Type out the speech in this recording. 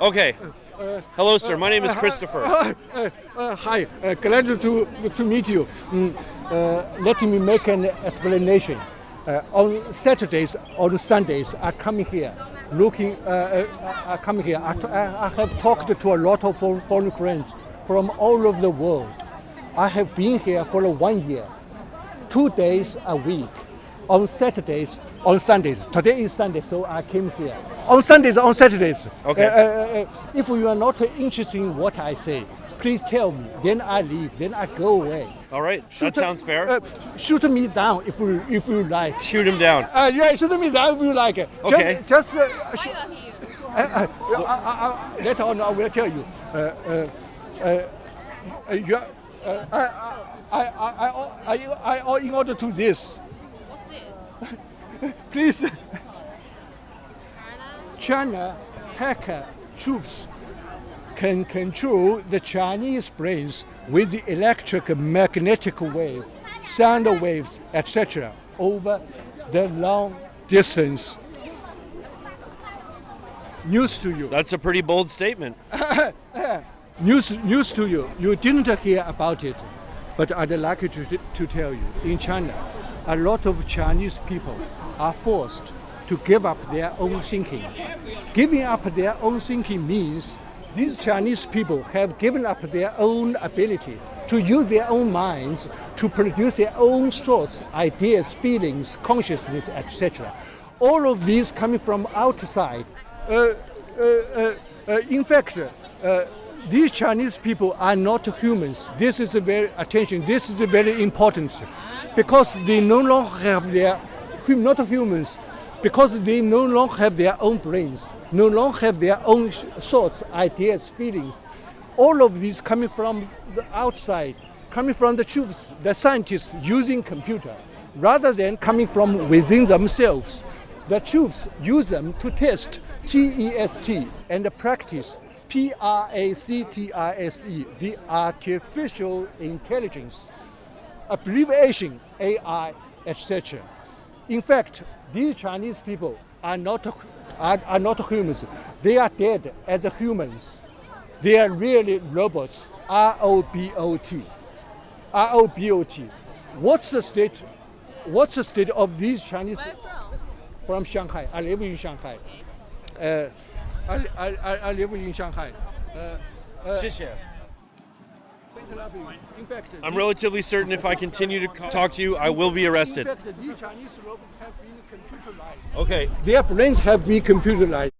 Okay. Hello, sir. My name is Christopher. Hi, glad to meet you. Let me make an explanation. On Saturdays, on Sundays, I come here. I have talked to a lot of foreign friends from all over the world. I have been here for 1 year, 2 days a week. On Saturdays, on Sundays. Today is Sunday, so I came here. On Sundays, on Saturdays. Okay. If you are not interested in what I say, please tell me. Then I leave. Then I go away. All right. That sounds fair. Shoot me down if you like. Shoot him down. Yeah, shoot me down if you like. Okay. Just Why you are here? later on, I will tell you. I in order to this. What's this? Please. China hacker troops can control the Chinese brains with the electromagnetic wave, sound waves, etc. over the long distance. News to you. That's a pretty bold statement. News to you. You didn't hear about it, but I'd like to tell you. In China, a lot of Chinese people are forced to give up their own thinking. Giving up their own thinking means these Chinese people have given up their own ability to use their own minds to produce their own thoughts, ideas, feelings, consciousness, etc. All of these coming from outside. In fact, these Chinese people are not humans. This is This is very important, because they no longer have not humans, because they no longer have their own brains, no longer have their own thoughts, ideas, feelings. All of these coming from the outside, coming from the troops, the scientists using computer, rather than coming from within themselves. The troops use them to test TEST and practice PRACTISE, the artificial intelligence, abbreviation AI, etc. In fact, these Chinese people are not humans. They are dead as humans. They are really robots. ROBOT. What's the state of these Chinese? Where from? From Shanghai. I live in Shanghai. I live in Shanghai. 谢谢. In fact, I'm relatively certain if I continue to talk to you, I will be arrested. in fact, these Chinese robots have been computerized. Okay. Their brains have been computerized.